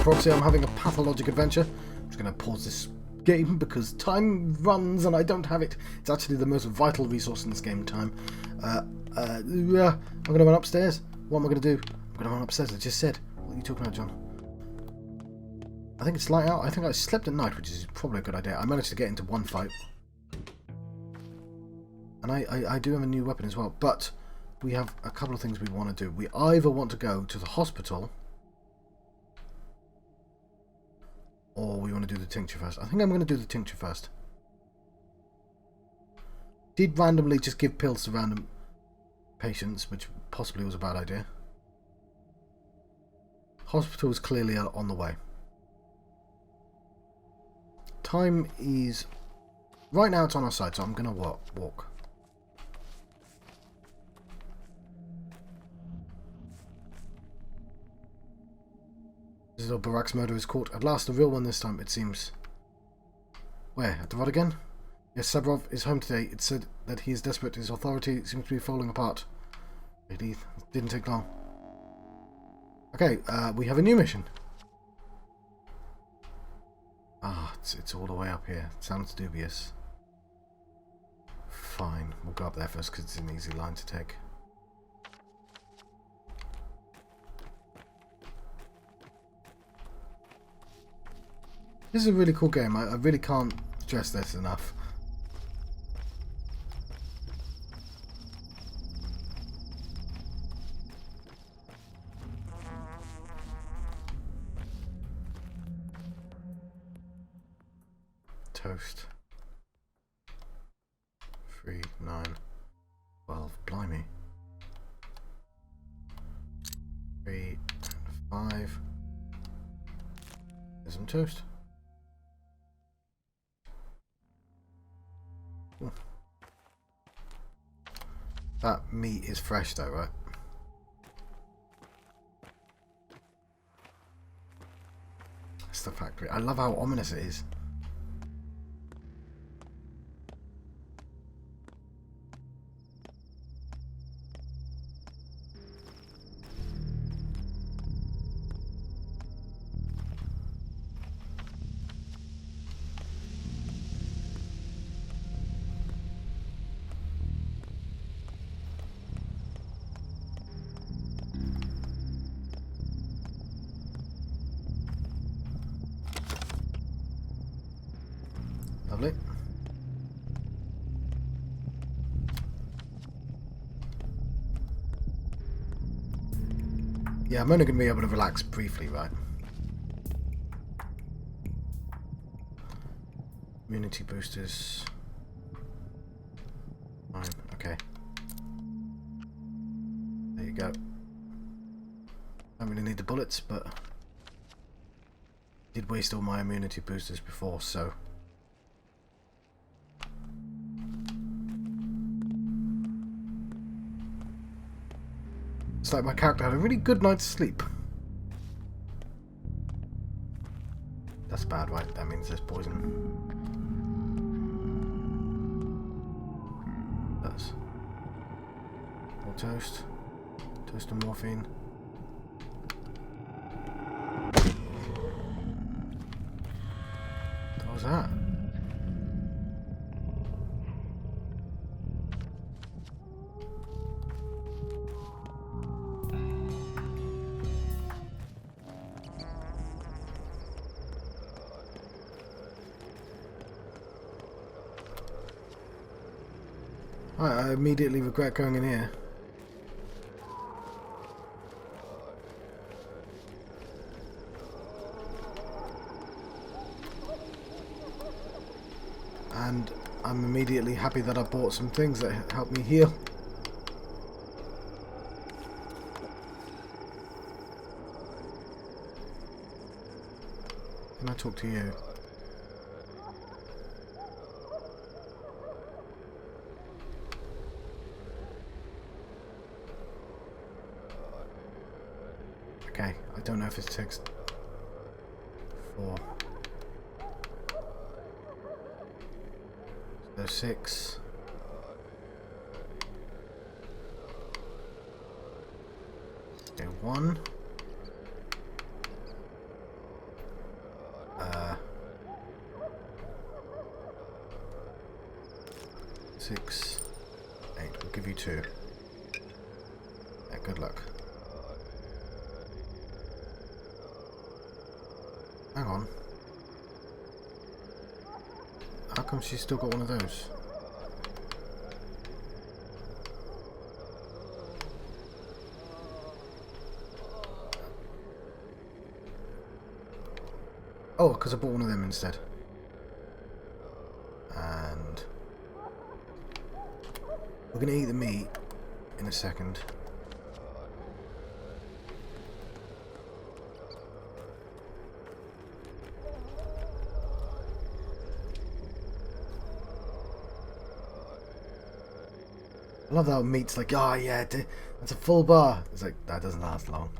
Autopsy. I'm having a pathologic adventure. I'm just going to pause this game because time runs and I don't have it. It's actually the most vital resource in this game, time. I'm going to run upstairs. What am I going to do? I'm going to run upstairs. I just said. What are you talking about, John? I think it's light out. I think I slept at night, which is probably a good idea. I managed to get into one fight. And I do have a new weapon as well. But we have a couple of things we want to do. We either want to go to the hospital, or we want to do the tincture first. I think I'm going to do the tincture first. Did randomly just give pills to random patients, which possibly was a bad idea. Hospital is clearly on the way. Time is... Right now it's on our side, so I'm going to walk. This little Barak's murder is caught. At last, a real one this time, it seems. Where? At the rod again? Yes, Sabrov is home today. It said that he is desperate. His authority seems to be falling apart. It didn't take long. Okay, we have a new mission. Ah, it's all the way up here. It sounds dubious. Fine, we'll go up there first because it's an easy line to take. This is a really cool game. I really can't stress this enough. Toast. 3, 9, 12. Blimey. 3, 5. There's some toast. That meat is fresh though, right? It's the factory. I love how ominous it is. Lovely. Yeah, I'm only going to be able to relax briefly, right? Immunity boosters. Fine, okay. There you go. Don't really need the bullets, but did waste all my immunity boosters before, so... It's like my character had a really good night's sleep. That's bad, right? That means there's poison. That's more toast. Toast and morphine. What was that? I immediately regret going in here. And I'm immediately happy that I bought some things that help me heal. Can I talk to you? Okay, I don't know if it's text 4. So 6. Okay, 1. 6, 8. We'll give you 2. Yeah, good luck. Hang on. How come she's still got one of those? Oh, because I bought one of them instead. And we're going to eat the meat in a second. I love that meat's like, oh yeah, that's a full bar. It's like, that doesn't last long.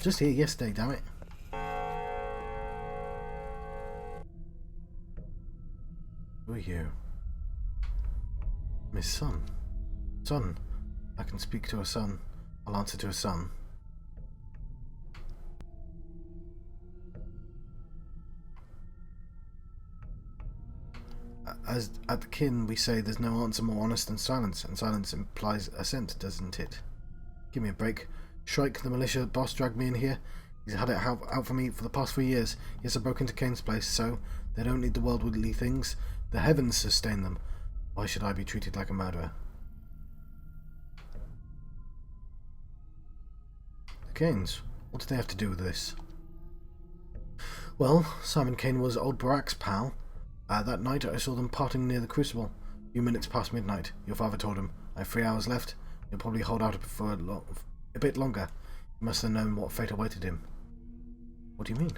Just here yesterday, damn it. Who are you? Miss Son. Son. I can speak to a son. I'll answer to a son. As at the kin we say there's no answer more honest than silence, and silence implies assent, doesn't it? Give me a break. Shrike, the militia boss, dragged me in here. He's had it out for me for the past 3 years. Yes, I broke into Kane's place, so they don't need the worldly things. The heavens sustain them. Why should I be treated like a murderer? The Kanes, what do they have to do with this? Well, Simon Kane was old Barack's pal. That night I saw them parting near the Crucible. A few minutes past midnight. Your father told him, I have 3 hours left. You'll probably hold out for a bit longer. He must have known what fate awaited him. What do you mean?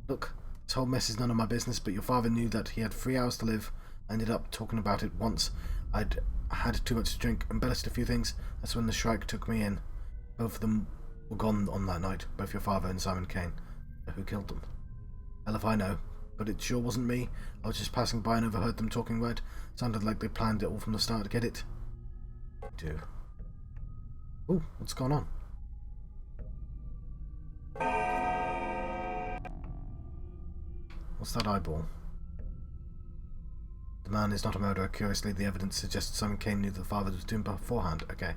Look, this whole mess is none of my business, but your father knew that he had 3 hours to live. I ended up talking about it once. I'd had too much to drink, embellished a few things. That's when the Shrike took me in. Both of them were gone on that night, both your father and Simon Kane. Who killed them? Hell if I know. But it sure wasn't me. I was just passing by and overheard them talking right. Sounded like they planned it all from the start, get it? I do. Ooh, what's going on? What's that eyeball? The man is not a murderer. Curiously, the evidence suggests Simon Kane knew the father was doing beforehand. Okay.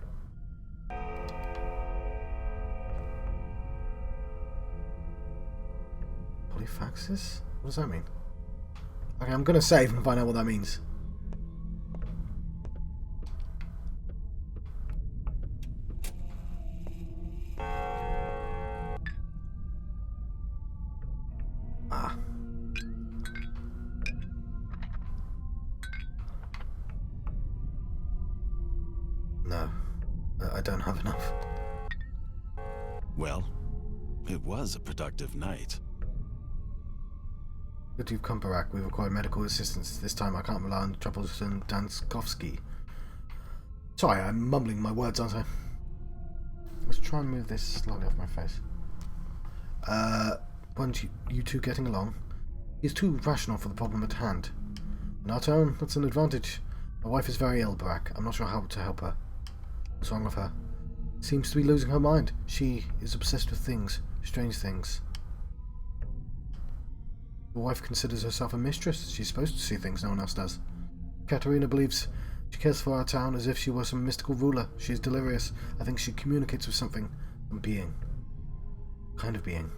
Polyphaxis? What does that mean? Okay, I'm gonna save and find out what that means. Ah. No. I don't have enough. Well, it was a productive night. Good you've come, Barack. We've required medical assistance. This time I can't rely on troublesome Danskovsky. Sorry, I'm mumbling my words, aren't I? Let's try and move this slightly off my face. Weren't you two getting along? He's too rational for the problem at hand. In our town, that's an advantage. My wife is very ill, Barack. I'm not sure how to help her. What's wrong with her? Seems to be losing her mind. She is obsessed with things. Strange things. Your wife considers herself a mistress. She's supposed to see things no one else does. Katerina believes she cares for our town as if she were some mystical ruler. She is delirious. I think she communicates with something. A being. Kind of being.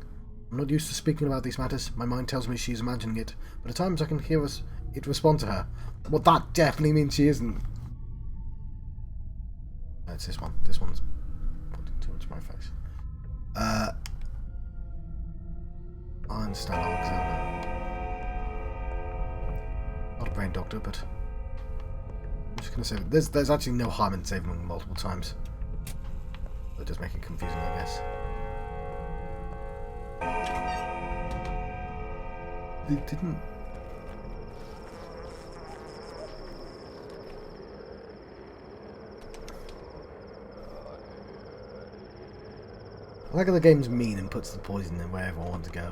I'm not used to speaking about these matters. My mind tells me she's imagining it, but at times I can hear it respond to her. Well, that definitely means she isn't. It's this one. This one's putting too much in my face. I understand Alexander. Not a brain doctor, but I'm just gonna say that there's actually no harm in saving them multiple times. That does make it confusing, I guess. It didn't. I like how the game's mean and puts the poison in wherever I want to go.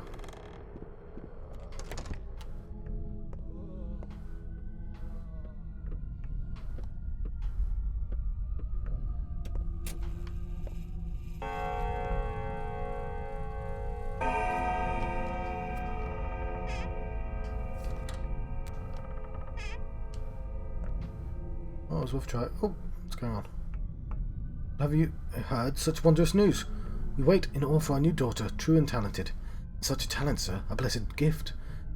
Oh, it was worth a try. Oh, what's going on? Have you heard such wondrous news? We wait in awe for our new daughter, true and talented. Such a talent, sir, a blessed gift.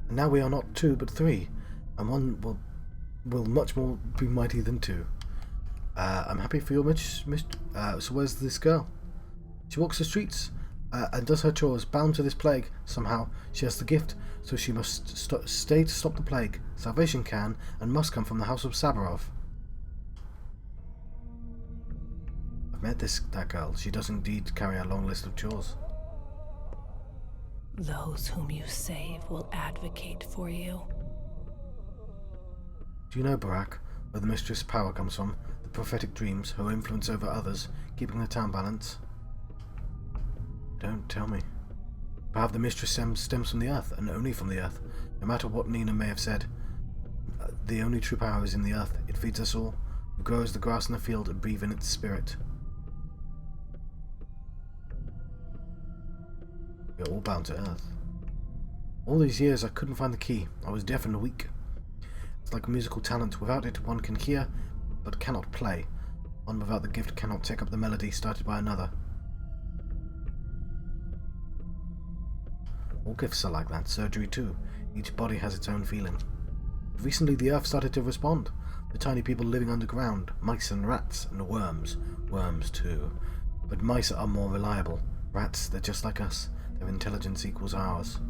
And now we are not 2, but 3, and one will much more be mighty than 2. I'm happy for your so where's this girl? She walks the streets and does her chores, bound to this plague. Somehow she has the gift, so she must stay to stop the plague. Salvation can and must come from the house of Sabarov. I've met that girl. She does indeed carry a long list of chores. Those whom you save will advocate for you. Do you know, Barak, where the mistress' power comes from? The prophetic dreams, her influence over others, keeping the town balance? Don't tell me. Perhaps the mistress stems from the earth, and only from the earth. No matter what Nina may have said, the only true power is in the earth. It feeds us all. We grow as the grass in the field and breathe in its spirit. We're all bound to earth. All these years I couldn't find the key. I was deaf and weak. It's like a musical talent. Without it, one can hear, but cannot play. One without the gift cannot take up the melody started by another. All gifts are like that. Surgery too. Each body has its own feeling. Recently the earth started to respond. The tiny people living underground. Mice and rats and worms. Worms too. But mice are more reliable. Rats, they're just like us. Their intelligence equals ours.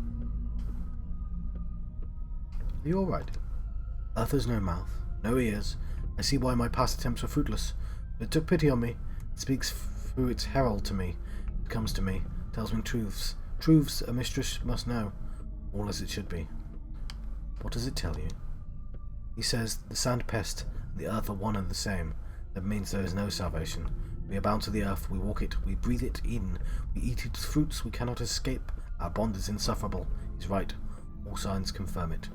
Are you alright? Earth has no mouth, no ears. I see why my past attempts were fruitless. But it took pity on me. It speaks through its herald to me. It comes to me, tells me truths. Truths a mistress must know. All as it should be. What does it tell you? He says the sand pest and the earth are one and the same. That means there is no salvation. We are bound to the earth, we walk it, we breathe it in, we eat its fruits, we cannot escape. Our bond is insufferable. He's right. All signs confirm it.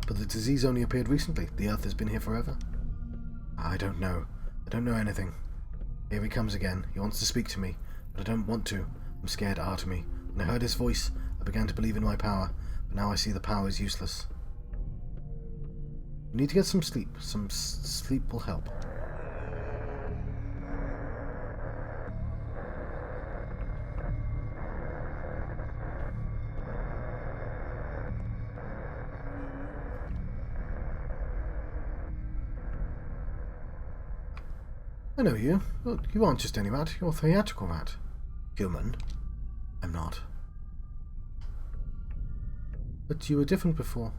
But the disease only appeared recently. The earth has been here forever. I don't know. I don't know anything. Here he comes again. He wants to speak to me, but I don't want to. I'm scared out of me. When I heard his voice, I began to believe in my power, but now I see the power is useless. We need to get some sleep. Some sleep will help. I know you. Well, you aren't just any rat. You're a theatrical rat. Human. I'm not. But you were different before.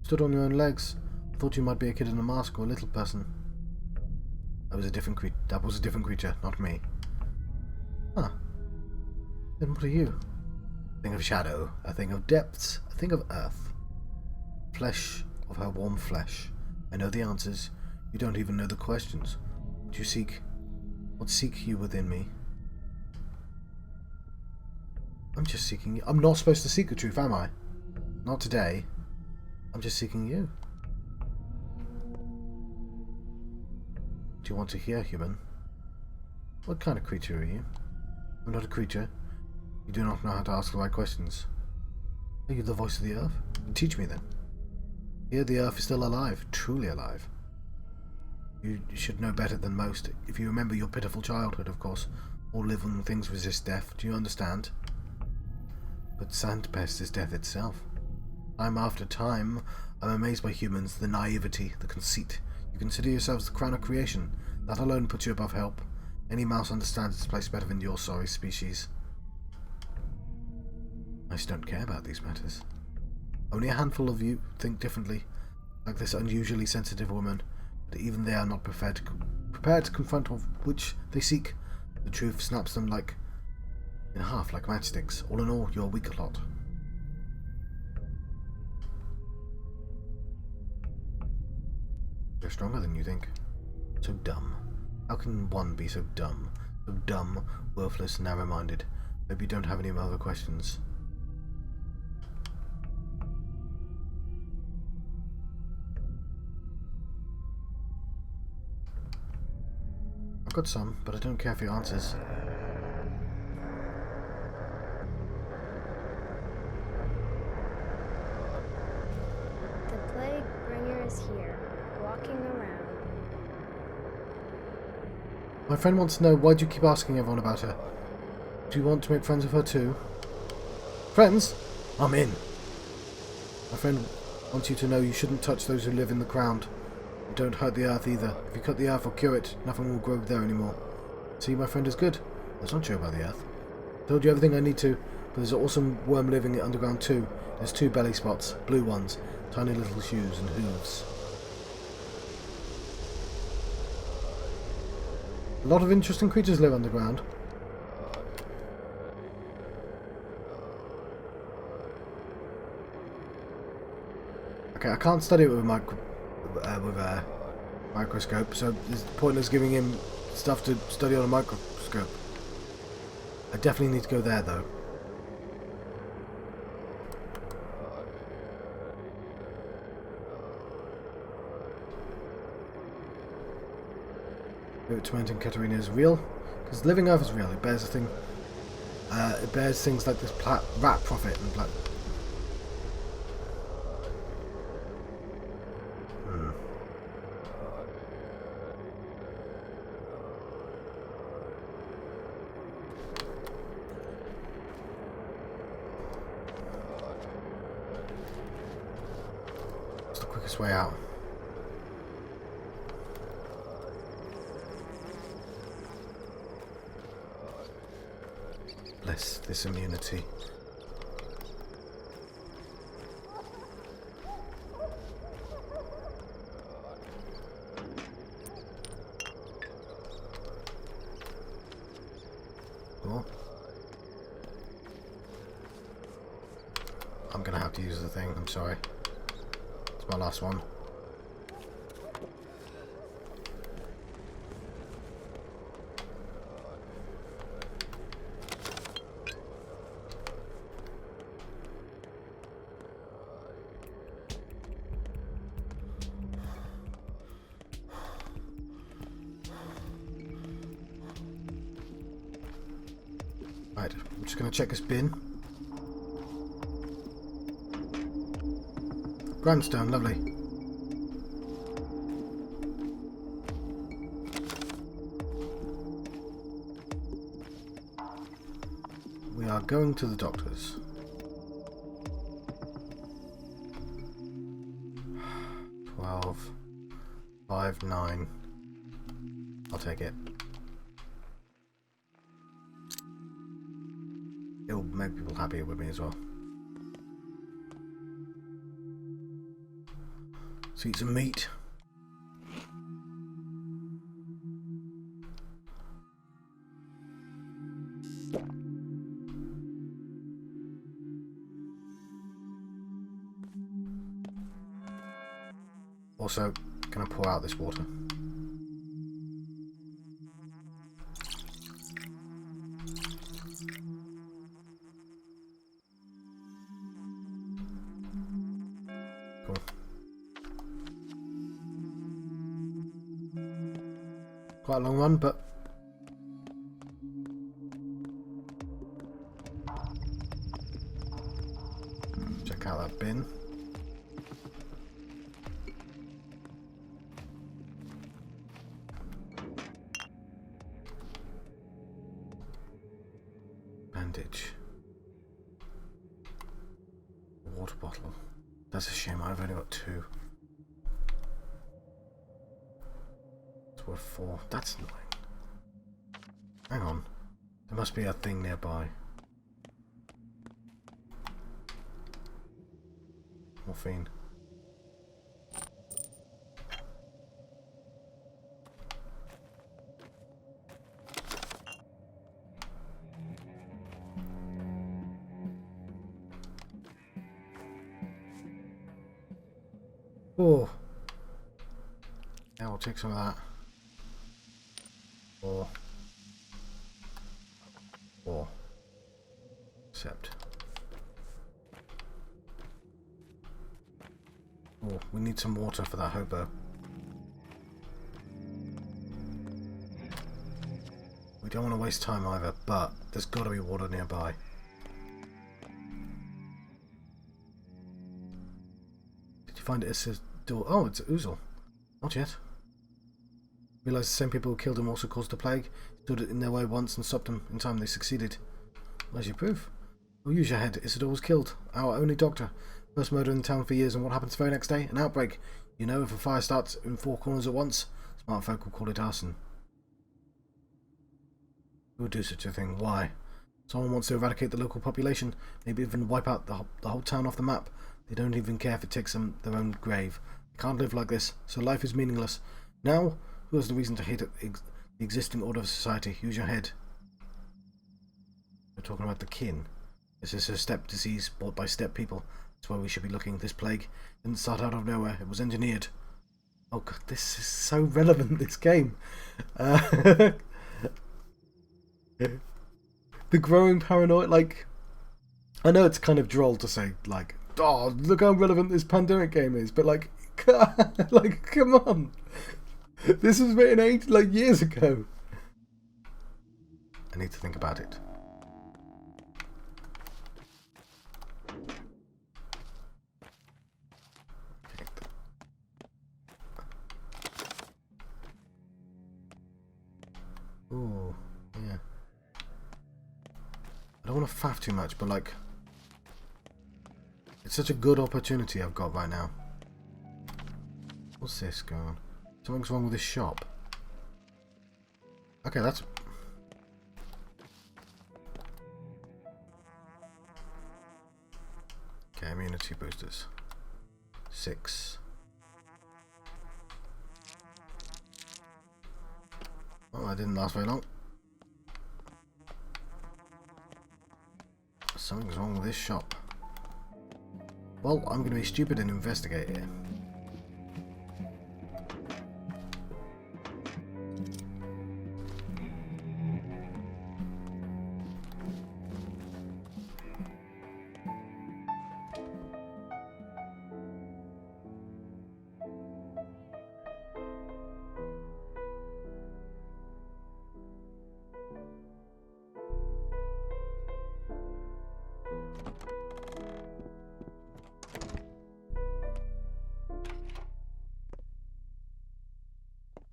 Stood on your own legs. Thought you might be a kid in a mask or a little person. That was a different creature, not me. Huh. Then what are you? A thing of shadow, a thing of depths, a thing of earth. Flesh of her warm flesh. I know the answers. You don't even know the questions. What you seek? What seek you within me? I'm just seeking you. I'm not supposed to seek the truth, am I? Not today. I'm just seeking you. Do you want to hear, human? What kind of creature are you? I'm not a creature. You do not know how to ask the right questions. Are you the voice of the earth? Teach me then. Here the earth is still alive, truly alive. You should know better than most. If you remember your pitiful childhood, of course. All living things resist death. Do you understand? But sandpest is death itself. Time after time, I'm amazed by humans, the naivety, the conceit. You consider yourselves the crown of creation. That alone puts you above help. Any mouse understands its place better than your sorry species. I just don't care about these matters. Only a handful of you think differently, like this unusually sensitive woman, but even they are not prepared to confront of which they seek. The truth snaps them like in half, like matchsticks. All in all, you're a weak lot. You're stronger than you think. So dumb. How can one be so dumb? So dumb, worthless, narrow-minded. Hope you don't have any other questions. I've got some, but I don't care for your answers. The plague bringer was here, walking around. My friend wants to know, why do you keep asking everyone about her? Do you want to make friends with her too? Friends? I'm in. My friend wants you to know you shouldn't touch those who live in the ground. And don't hurt the earth either. If you cut the earth or cure it, nothing will grow there anymore. See, my friend is good. That's not true about the earth. I told you everything I need to, but there's an awesome worm living underground too. There's 2 belly spots, blue ones, tiny little shoes and hooves. A lot of interesting creatures live underground. Okay, I can't study it with a microscope, so it's pointless giving him stuff to study on a microscope. I definitely need to go there, though. Tormenting Katerina is real, because living Earth is real. It bears a thing. It bears things like this rat prophet and black. It's the quickest way out. Bless this immunity. Oh. I'm gonna have to use the thing, I'm sorry. It's my last one. Right, I'm just going to check this bin. Grindstone, lovely. We are going to the doctor's. 12, 5, 9. I'll take it. It'll make people happier with me as well. Let's eat some meat. Also, can I pour out this water? Cool. Quite a long one, but check out that bin. Bandage. Water bottle. That's a shame, I've only got 2. It's worth 4. That's annoying. Hang on. There must be a thing nearby. Morphine. Oh. Yeah, we'll take some of that. 4. 4. Accept. Oh, we need some water for that hobo. We don't want to waste time either, but there's got to be water nearby. Did you find it door. Oh, it's Oozle. Not yet. Realised the same people who killed him also caused the plague. Stood it in their way once and stopped them. In time they succeeded. Where's your proof? Well, use your head. Isidore was killed. Our only doctor. First murder in the town for years, and what happens the very next day? An outbreak. You know, if a fire starts in 4 corners at once, smart folk will call it arson. Who would do such a thing? Why? Someone wants to eradicate the local population, maybe even wipe out the whole town off the map. They don't even care if it takes them their own grave. They can't live like this, so life is meaningless. Now, who has the reason to hate the existing order of society? Use your head. We're talking about the kin. This is a steppe disease brought by steppe people. That's where we should be looking. This plague didn't start out of nowhere. It was engineered. Oh god, this is so relevant, this game. The growing paranoia, like... I know it's kind of droll to say, like, oh, look how relevant this pandemic game is, but like, like, come on. This was written years ago. I need to think about it. Ooh, yeah. I don't want to faff too much, but like, it's such a good opportunity I've got right now. What's this going on? Something's wrong with this shop. Okay, that's... Okay, immunity boosters. 6. Oh, that didn't last very long. Something's wrong with this shop. Well, I'm going to be stupid and investigate here.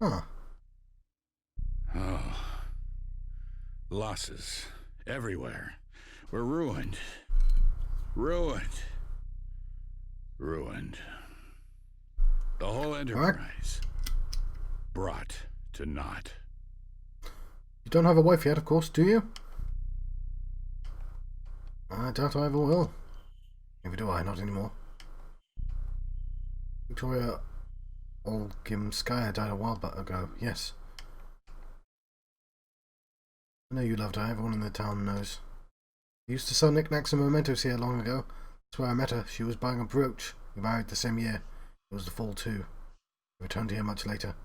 Huh. Oh. Losses. Everywhere. We're ruined. Ruined. Ruined. The whole enterprise. Brought to naught. You don't have a wife yet, of course, do you? I doubt I ever will. Neither do I, not anymore. Victoria Olgimskaya died a while ago, yes. I know you loved her, everyone in the town knows. I used to sell knickknacks and mementos here long ago. That's where I met her. She was buying a brooch. We married the same year. It was the fall too. We returned here much later.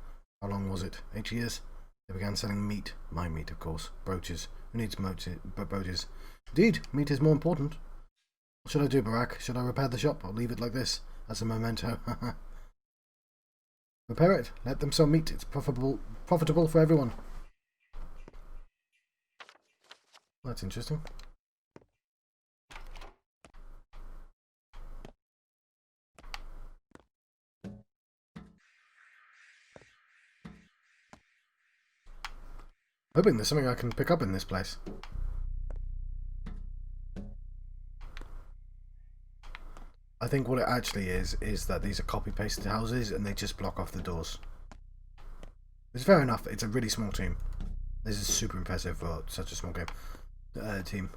How long was it? 8 years? They began selling meat. My meat, of course. Brooches. Who needs brooches? Indeed, meat is more important. What should I do, Barack? Should I repair the shop or leave it like this? As a memento. Repair it. Let them sell meat. It's profitable for everyone. That's interesting. Hoping there's something I can pick up in this place. I think what it actually is that these are copy-pasted houses and they just block off the doors. It's fair enough, it's a really small team. This is super impressive for such a small game. Team.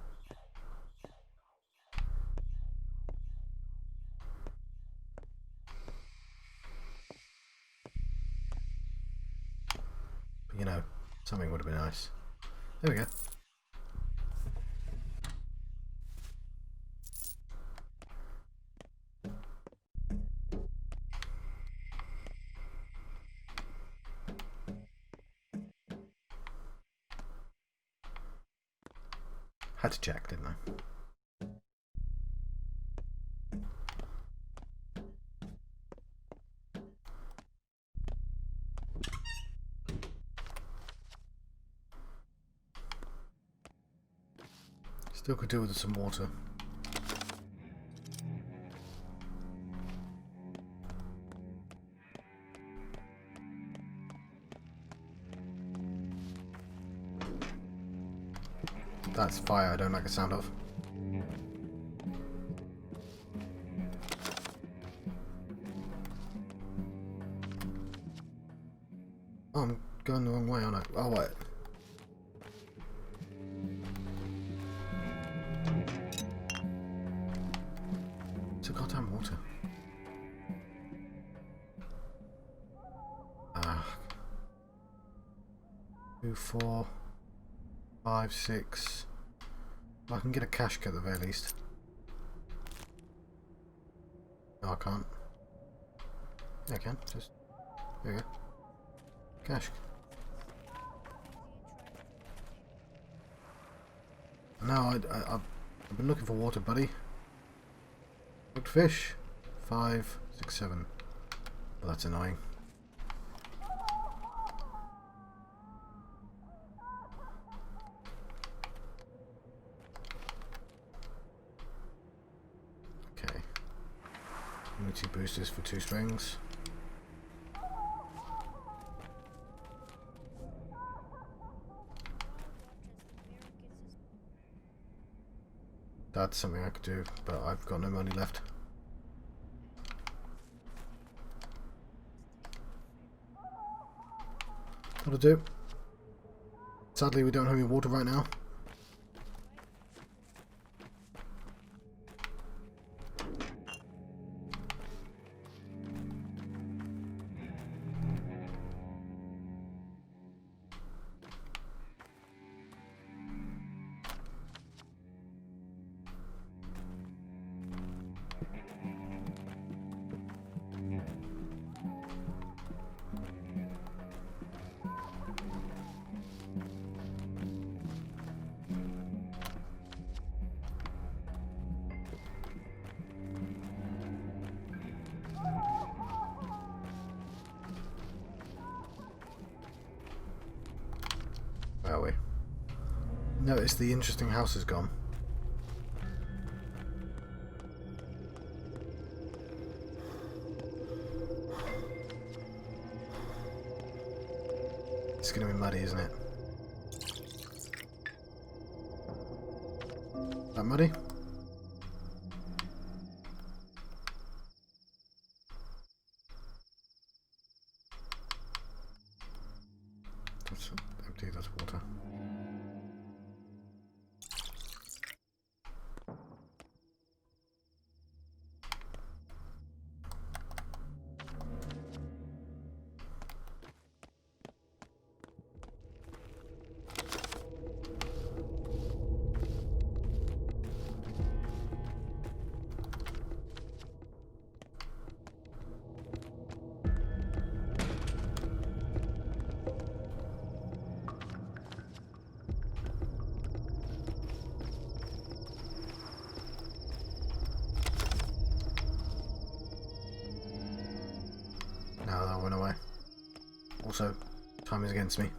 But, you know, something would have been nice. There we go. Had to check, didn't I? Still could do with some water. That's fire I don't like the sound of. Oh, I'm going the wrong way, aren't I? Oh, wait. It's a goddamn water. Ah. 2, 4, 5, 6. I can get a cash kit at the very least. No, I can't. Yeah, I can. Just there you go. Cash. No, I've been looking for water, buddy. Hooked fish. 5, 6, 7. Well, that's annoying. Okay. Immunity boosters for 2 springs. That's something I could do, but I've got no money left. That'll do. Sadly, we don't have any water right now. Where are we? Notice the interesting house is gone. It's gonna be muddy, isn't it? That muddy? That's empty, that's water. No, that went away. Also, time is against me.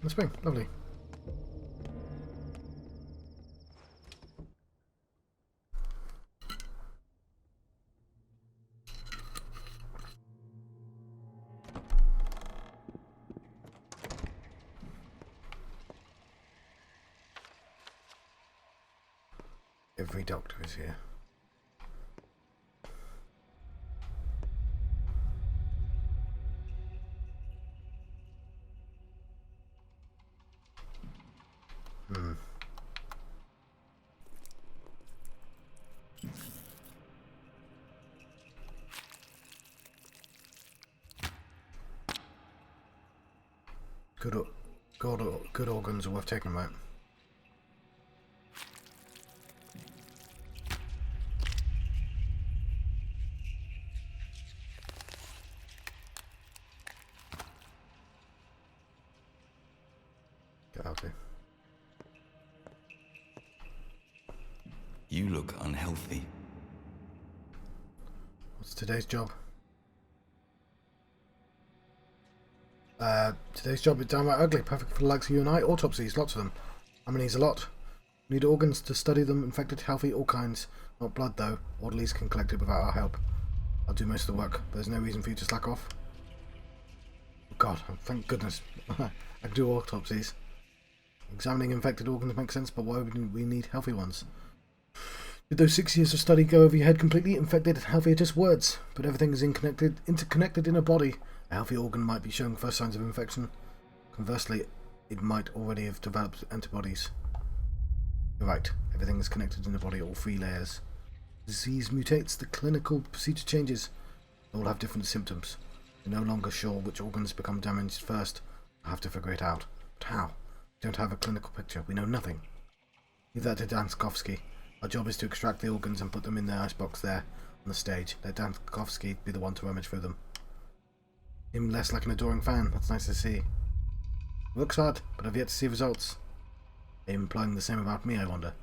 The spring, lovely. Every doctor is here. Good organs are worth taking them out. Get out here. You look unhealthy. What's today's job? Today's job is downright ugly, perfect for the likes of you and I. Autopsies, lots of them. How many's a lot? Need organs to study them, infected, healthy, all kinds. Not blood though, orderlies can collect it without our help. I'll do most of the work, but there's no reason for you to slack off. God, thank goodness. I can do autopsies. Examining infected organs makes sense, but why would we need healthy ones? Did those 6 years of study go over your head completely? Infected and healthy are just words, but everything is interconnected in a body. A healthy organ might be showing first signs of infection. Conversely, it might already have developed antibodies. You're right, everything is connected in the body, all 3 layers. Disease mutates, the clinical procedure changes. They all have different symptoms. We're no longer sure which organs become damaged first. I have to figure it out. But how? We don't have a clinical picture. We know nothing. Leave that to Danskovsky. Our job is to extract the organs and put them in the icebox there on the stage. Let Danskovsky be the one to rummage through them. Him less like an adoring fan. That's nice to see. It looks hard, but I've yet to see results. Are you implying the same about me, I wonder?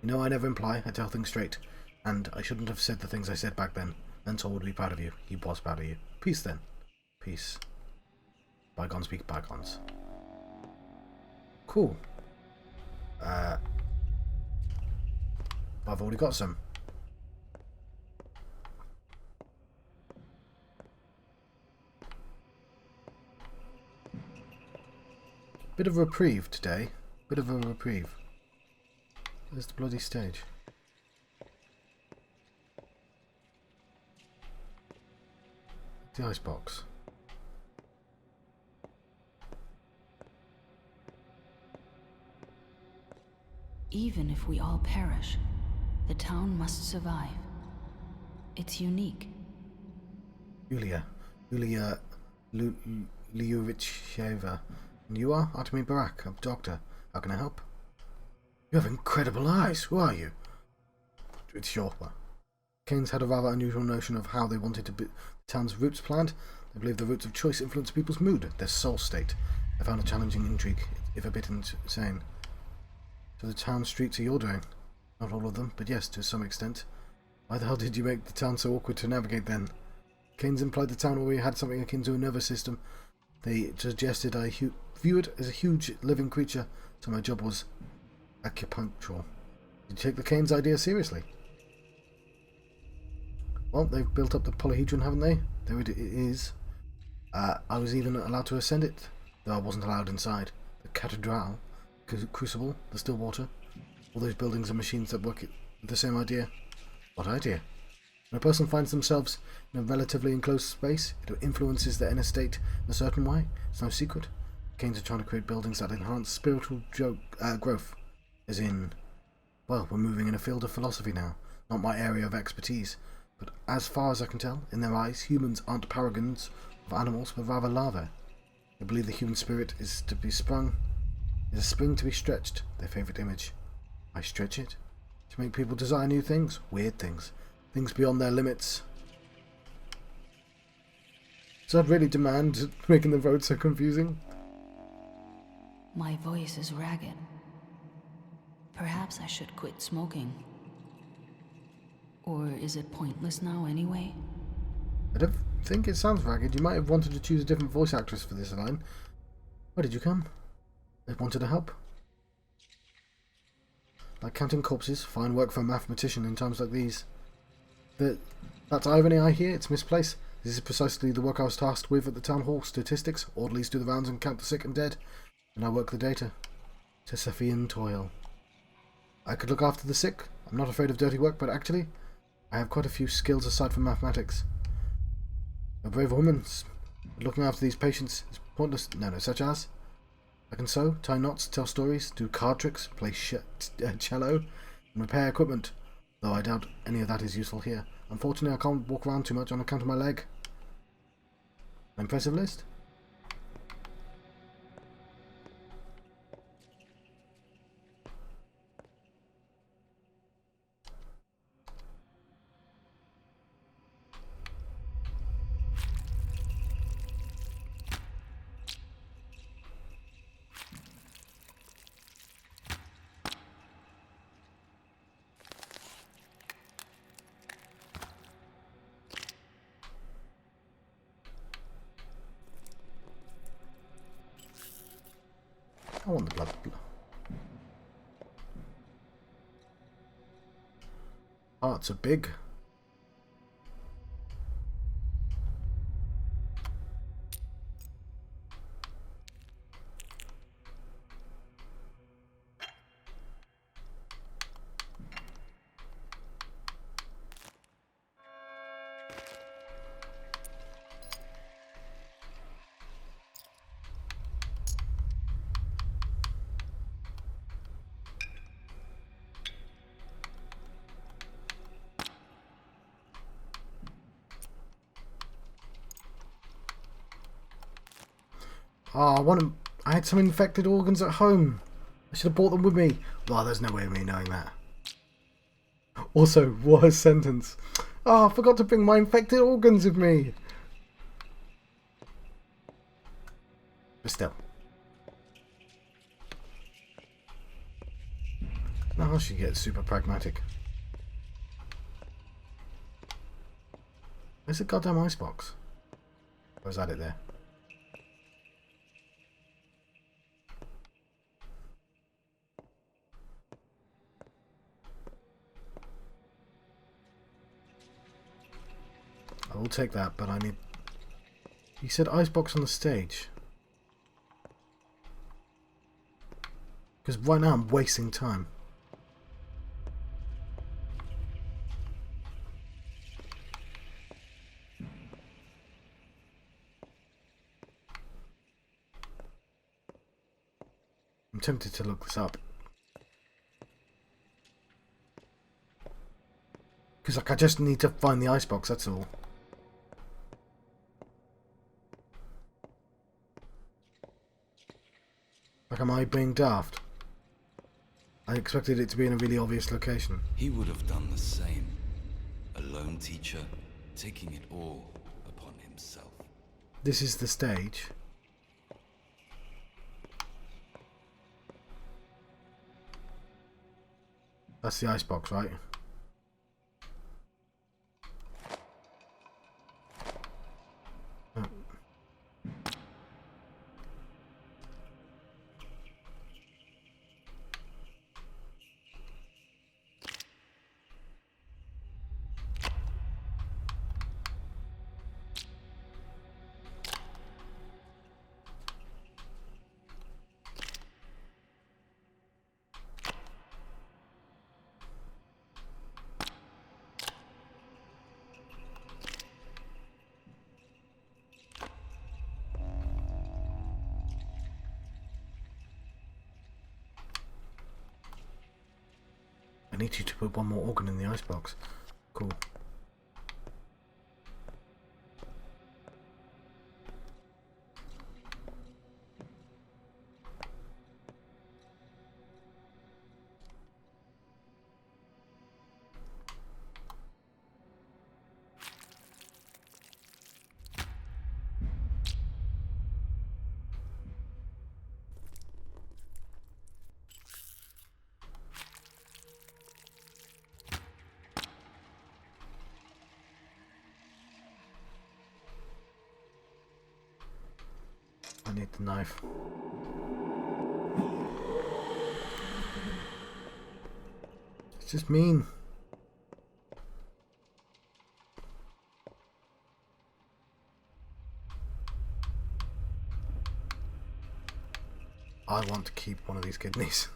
You know I never imply. I tell things straight. And I shouldn't have said the things I said back then. Mentor would be proud of you. He was proud of you. Peace then. Peace. Bygones be bygones. Cool. I've already got some. Bit of a reprieve today. Bit of a reprieve. Where's the bloody stage? The icebox. Even if we all perish, the town must survive. It's unique. Yulia Lyuvicheva. And you are? Artemy Barak, a doctor. How can I help? You have incredible eyes. Who are you? It's sure. Kane's had a rather unusual notion of how they wanted to be the town's roots planned. They believe the roots of choice influence people's mood, their soul state. I found a challenging intrigue, if a bit insane. So the town streets are your doing. Not all of them, but yes, to some extent. Why the hell did you make the town so awkward to navigate then? Kane's implied the town already had something akin to a nervous system. They suggested I view it as a huge living creature, so my job was acupunctural. Did you take the Kane's idea seriously? Well, they've built up the polyhedron, haven't they? There it is. I was even allowed to ascend it, though I wasn't allowed inside. The cathedral, crucible, the still water. All those buildings and machines that work with the same idea. What idea? When a person finds themselves in a relatively enclosed space, it influences their inner state in a certain way. It's no secret. Kanes are trying to create buildings that enhance spiritual growth. As in, well, we're moving in a field of philosophy now. Not my area of expertise. But as far as I can tell, in their eyes, humans aren't paragons of animals, but rather larvae. They believe the human spirit is to be sprung, is a spring to be stretched, their favourite image. I stretch it to make people desire new things, weird things, things beyond their limits. Does that really demand making the road so confusing? My voice is ragged. Perhaps I should quit smoking. Or is it pointless now anyway? I don't think it sounds ragged. You might have wanted to choose a different voice actress for this line. Why did you come? They wanted to help. Like counting corpses, fine work for a mathematician in times like these. That irony I hear, it's misplaced. This is precisely the work I was tasked with at the town hall. Statistics, orderlies do the rounds and count the sick and dead. And I work the data. Sisyphean toil. I could look after the sick. I'm not afraid of dirty work, but actually, I have quite a few skills aside from mathematics. A brave woman. Looking after these patients is pointless. No, such as? I can sew, tie knots, tell stories, do card tricks, play cello, and repair equipment. Though I doubt any of that is useful here. Unfortunately, I can't walk around too much on account of my leg. An impressive list? I want the blood. Hearts are big. Oh, I had some infected organs at home. I should have brought them with me. Well, there's no way of me knowing that. Also, worst sentence. Oh, I forgot to bring my infected organs with me. But still. Now I should get super pragmatic. Where's the goddamn icebox? Or is that it there? I will take that, but I need... You said icebox on the stage. Because right now I'm wasting time. I'm tempted to look this up. Because like I just need to find the icebox, that's all. Like, am I being daft? I expected it to be in a really obvious location. He would have done the same. A lone teacher, taking it all upon himself. This is the stage. That's the icebox, right? Oh. I need you to put one more organ in the icebox. Cool. I need the knife. It's just mean. I want to keep one of these kidneys.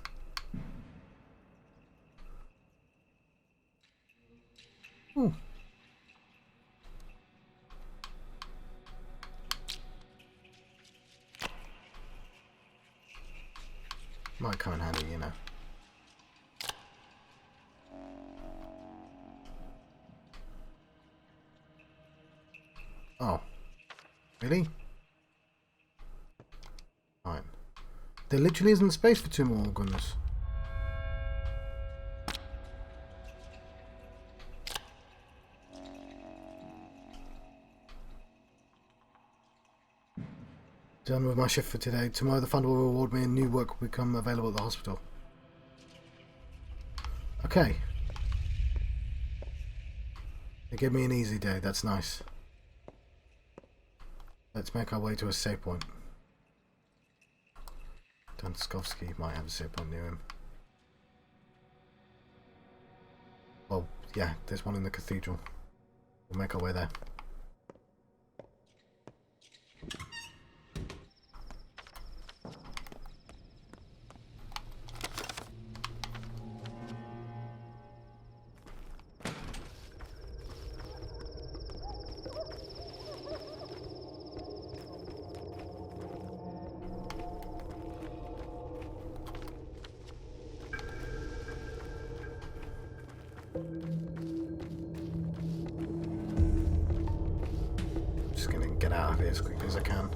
Ooh. Might come in handy, you know. Oh. Really? Fine. There literally isn't space for two more organs. Done with my shift for today. Tomorrow the fund will reward me and new work will become available at the hospital. Okay. They give me an easy day, that's nice. Let's make our way to a save point. Danskovsky might have a save point near him. Well, yeah, there's one in the cathedral. We'll make our way there. Just gonna get out of here as quickly as I can.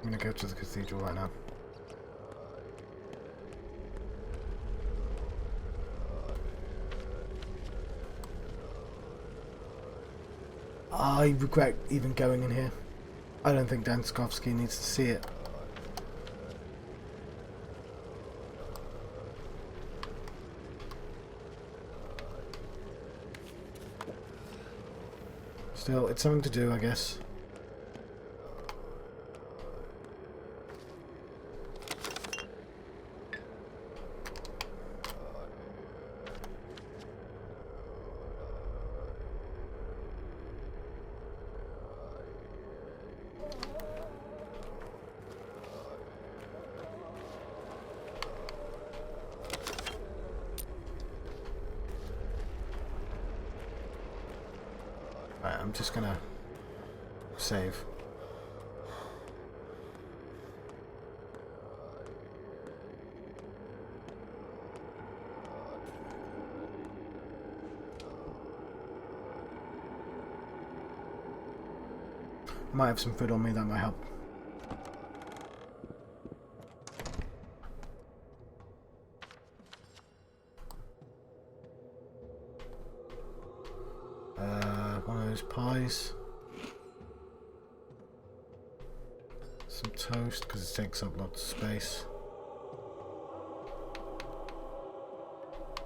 I'm going to go to the cathedral right now. I regret even going in here. I don't think Dan Skovsky needs to see it. Still, it's something to do, I guess. Right, I'm just gonna save. Might have some food on me, that might help. One of those pies. Some toast, because it takes up lots of space.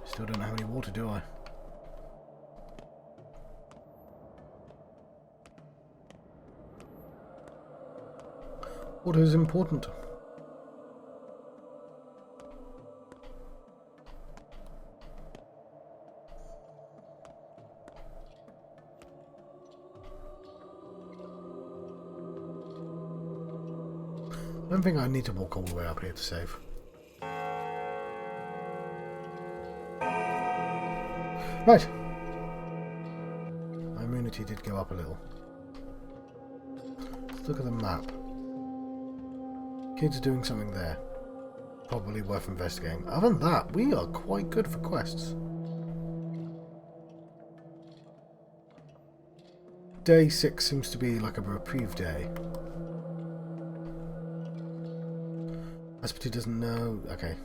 Still don't have any water, do I? Water is important. I don't think I need to walk all the way up here to save. Right. My immunity did go up a little. Let's look at the map. Kids are doing something there. Probably worth investigating. Other than that, we are quite good for quests. Day 6 seems to be like a reprieve day. Aspity doesn't know. Okay.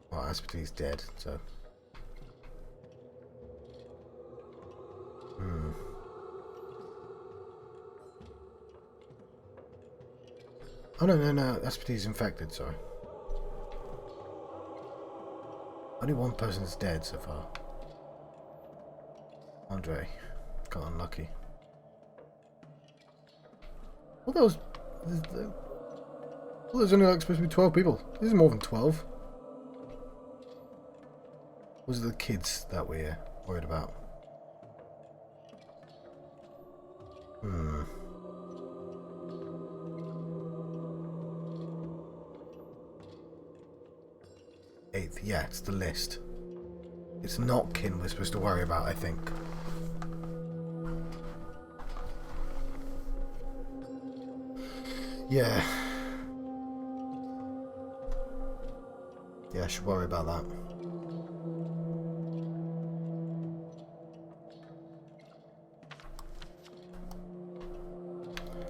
Well, Aspity's dead, so. Oh no, Aspity's infected, sorry. Only one person's dead so far. Andre. Got unlucky. Well, that was... Well, there's only like supposed to be 12 people. This is more than 12. Was it the kids that we're worried about? Hmm. Eighth, yeah, it's the list. It's not kin we're supposed to worry about, I think. Yeah. Yeah, I should worry about that.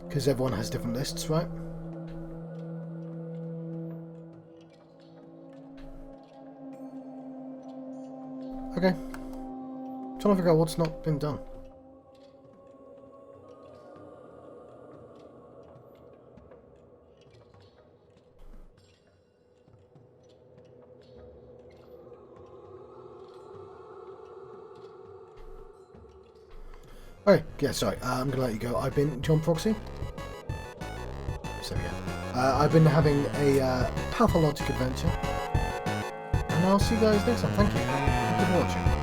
Because everyone has different lists, right? Okay. I'm trying to figure out what's not been done. Okay, yeah, sorry. I'm gonna let you go. I've been John Proxy. So yeah, I've been having a Pathologic adventure, and I'll see you guys next time. Thank you. Thank you for watching.